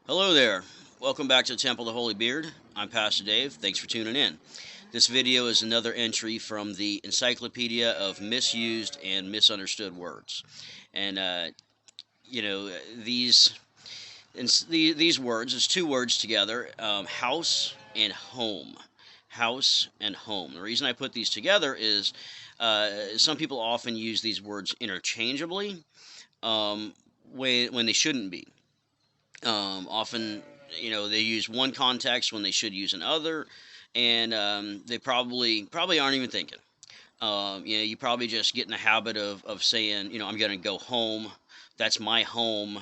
Hello there. Welcome back to the Temple of the Holy Beard. I'm Pastor Dave. Thanks for tuning in. This video is another entry from the Encyclopedia of Misused and Misunderstood Words. And, you know, these these words, there's two words together, house and home. House and home. The reason I put these together is some people often use these words interchangeably um, when they shouldn't be. Often, they use one context when they should use another, and they probably aren't even thinking. You probably just get in the habit of saying, I'm going to go home. That's my home,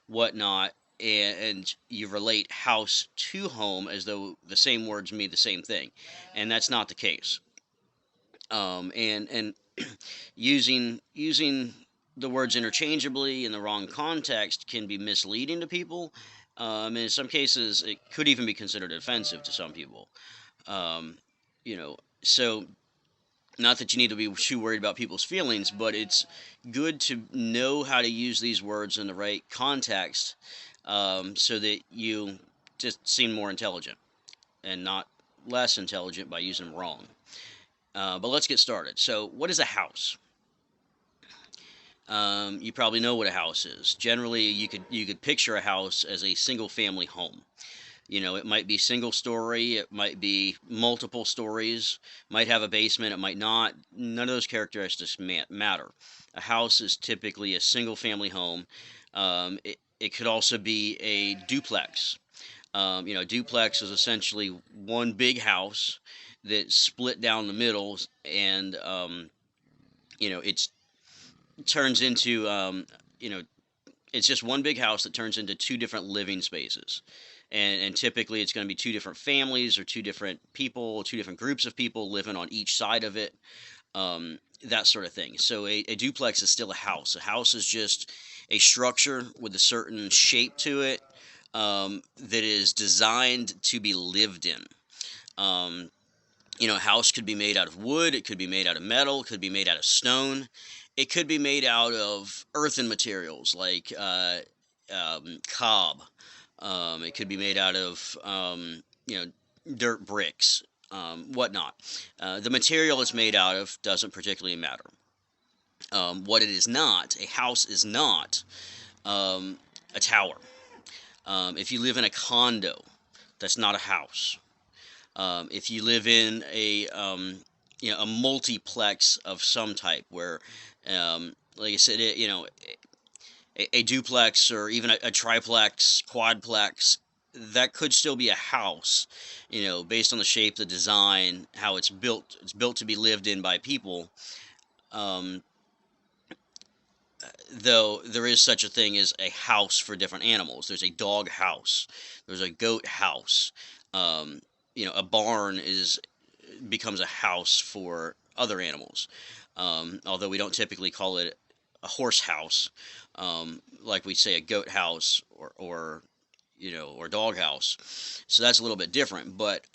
whatnot, and you relate house to home as though the same words mean the same thing, and that's not the case. And using the words interchangeably in the wrong context can be misleading to people. And in some cases, it could even be considered offensive to some people. Um, so not that you need to be too worried about people's feelings, but it's good to know how to use these words in the right context, so that you just seem more intelligent and not less intelligent by using them wrong. But let's get started. So, what is a house? You probably know what a house is. Generally, you could picture a house as a single family home. It might be single story, it might be multiple stories, might have a basement, it might not. None of those characteristics matter. A house is typically a single family home. It could also be a duplex. A duplex is essentially one big house that's split down the middle, and it's turns into it's just one big house that turns into two different living spaces, and typically it's going to be two different families or two different people, two different groups of people living on each side of it, that sort of thing. So a duplex is still a house. A house is just a structure with a certain shape to it, that is designed to be lived in. um, a house could be made out of wood, it could be made out of metal, it could be made out of stone, it could be made out of earthen materials like cob. It could be made out of dirt bricks, whatnot. The material it's made out of doesn't particularly matter. What it is not, a house is not a tower. If you live in a condo, that's not a house. If you live in a multiplex of some type, where, like I said, a duplex or even a triplex, quadplex, that could still be a house, based on the shape, the design, how it's built. It's built to be lived in by people. Um, though there is such a thing as a house for different animals. There's a dog house. There's a goat house. Um, a barn becomes a house for other animals. Although we don't typically call it a horse house, like we say a goat house or dog house. So that's a little bit different. But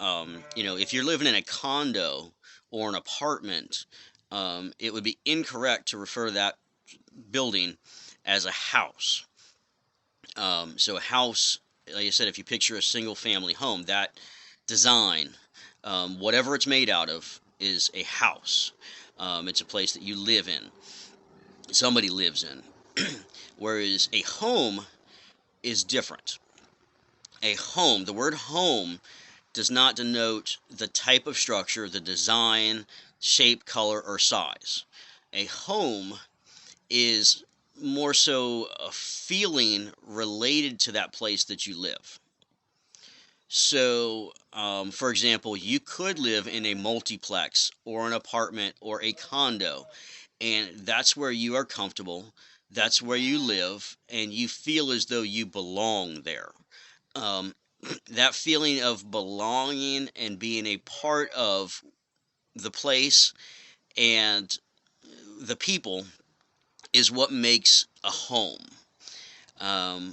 if you're living in a condo or an apartment, it would be incorrect to refer to that building as a house. So a house, like I said, if you picture a single family home, that design, whatever it's made out of, is a house. It's a place that you live in, somebody lives in. Whereas a home is different. A home, the word home, does not denote the type of structure, the design, shape, color, or size. A home is more so a feeling related to that place that you live. So, for example, you could live in a multiplex or an apartment or a condo, and that's where you are comfortable, that's where you live, and you feel as though you belong there. Um, that feeling of belonging and being a part of the place and the people is what makes a home.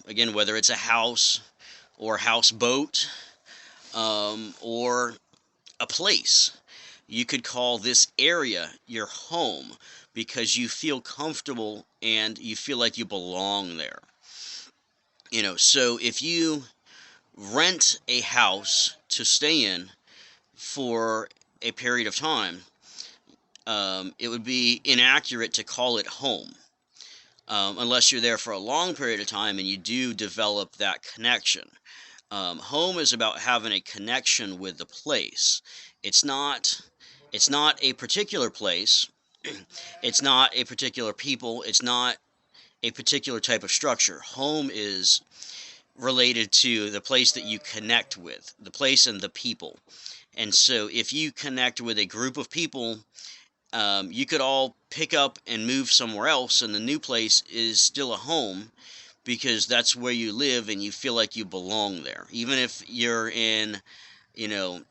Again, whether it's a house or houseboat, or a place, you could call this area your home because you feel comfortable and you feel like you belong there. So if you rent a house to stay in for a period of time, it would be inaccurate to call it home, unless you're there for a long period of time and you do develop that connection. Home is about having a connection with the place. It's not. It's not a particular place. It's not a particular people. It's not a particular type of structure. Home is related to the place that you connect with, the place and the people. And so, if you connect with a group of people, you could all pick up and move somewhere else, and the new place is still a home because that's where you live and you feel like you belong there. Even if you're in, you know,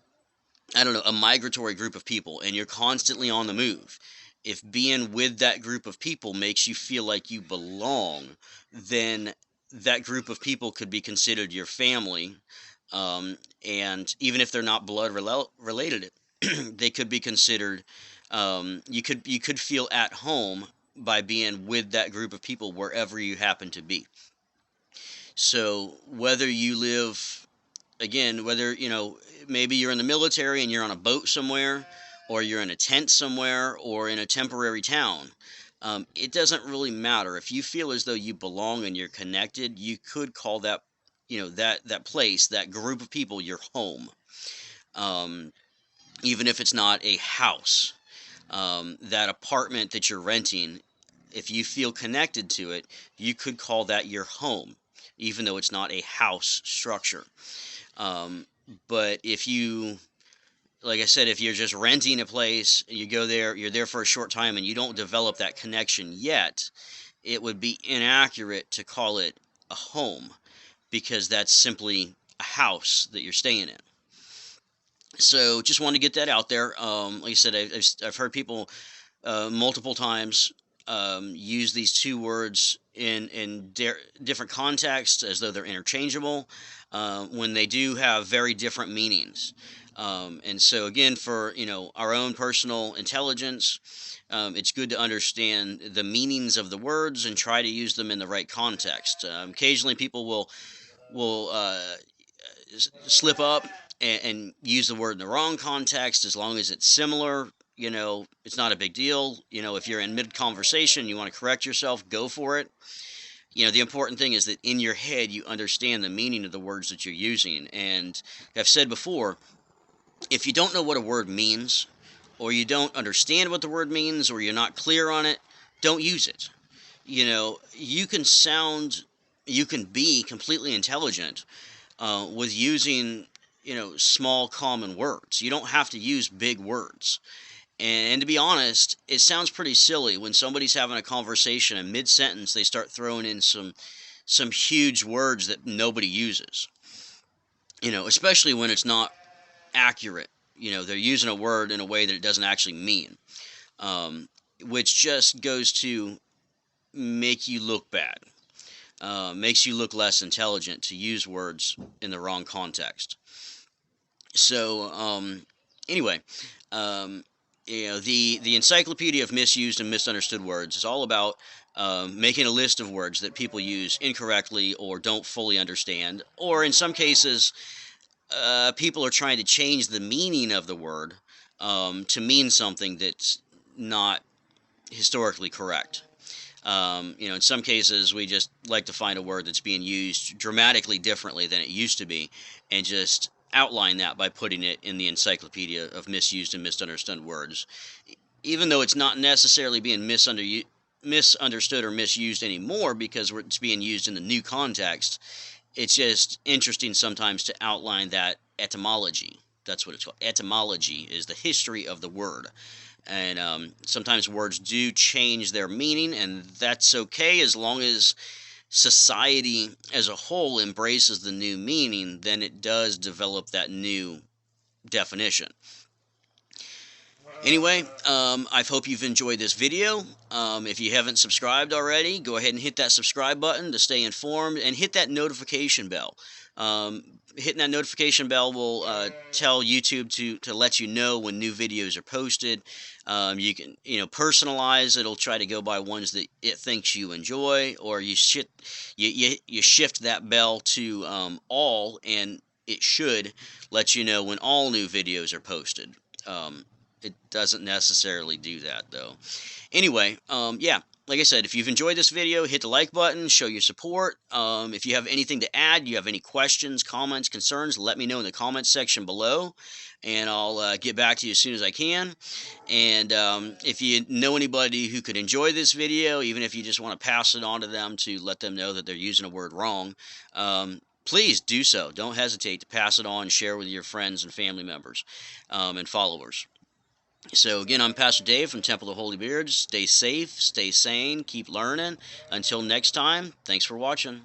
I don't know, a migratory group of people and you're constantly on the move, if being with that group of people makes you feel like you belong, then that group of people could be considered your family. And even if they're not blood related, they could be considered. You could feel at home by being with that group of people wherever you happen to be. So whether you live, again, whether, maybe you're in the military and you're on a boat somewhere, or you're in a tent somewhere, or in a temporary town, it doesn't really matter. If you feel as though you belong and you're connected, you could call that, that place, that group of people, your home. Um, Even if it's not a house, that apartment that you're renting, if you feel connected to it, you could call that your home, even though it's not a house structure. Um, but if you, like I said, if you're just renting a place, you go there, you're there for a short time, and you don't develop that connection yet, it would be inaccurate to call it a home because that's simply a house that you're staying in. So just wanted to get that out there. Like I said, I've heard people multiple times use these two words in different contexts as though they're interchangeable, when they do have very different meanings. And so again, for our own personal intelligence, it's good to understand the meanings of the words and try to use them in the right context. Occasionally, people will slip up and use the word in the wrong context. As long as it's similar, it's not a big deal. If you're in mid conversation, you want to correct yourself, go for it. The important thing is that in your head you understand the meaning of the words that you're using. And I've said before, if you don't know what a word means, or you don't understand what the word means, or you're not clear on it, don't use it. You can be completely intelligent with using small common words. You don't have to use big words. And to be honest, it sounds pretty silly when somebody's having a conversation and mid-sentence they start throwing in some huge words that nobody uses. Especially when it's not accurate. They're using a word in a way that it doesn't actually mean, which just goes to make you look bad. Makes you look less intelligent to use words in the wrong context. So, anyway, the Encyclopedia of Misused and Misunderstood Words is all about making a list of words that people use incorrectly or don't fully understand, or in some cases, people are trying to change the meaning of the word to mean something that's not historically correct. In some cases, we just like to find a word that's being used dramatically differently than it used to be, and just outline that by putting it in the Encyclopedia of Misused and Misunderstood Words. Even though it's not necessarily being misunderstood or misused anymore because it's being used in the new context, it's just interesting sometimes to outline that etymology. That's what it's called. Etymology is the history of the word. And sometimes words do change their meaning, and that's okay as long as society as a whole embraces the new meaning. Then it does develop that new definition. Anyway, I hope you've enjoyed this video. If you haven't subscribed already, go ahead and hit that subscribe button to stay informed, and hit that notification bell. Hitting that notification bell will tell YouTube to let you know when new videos are posted. You can personalize. It'll try to go by ones that it thinks you enjoy, or you shift that bell to all, and it should let you know when all new videos are posted. It doesn't necessarily do that, though. Anyway, yeah, like I said, if you've enjoyed this video, hit the like button, show your support. If you have anything to add, you have any questions, comments, concerns, let me know in the comments section below, and I'll get back to you as soon as I can. And if you know anybody who could enjoy this video, even if you just want to pass it on to them to let them know that they're using a word wrong, please do so. Don't hesitate to pass it on, share with your friends and family members and followers. So again, I'm Pastor Dave from Temple of the Holy Beard. Stay safe, stay sane, keep learning. Until next time, thanks for watching.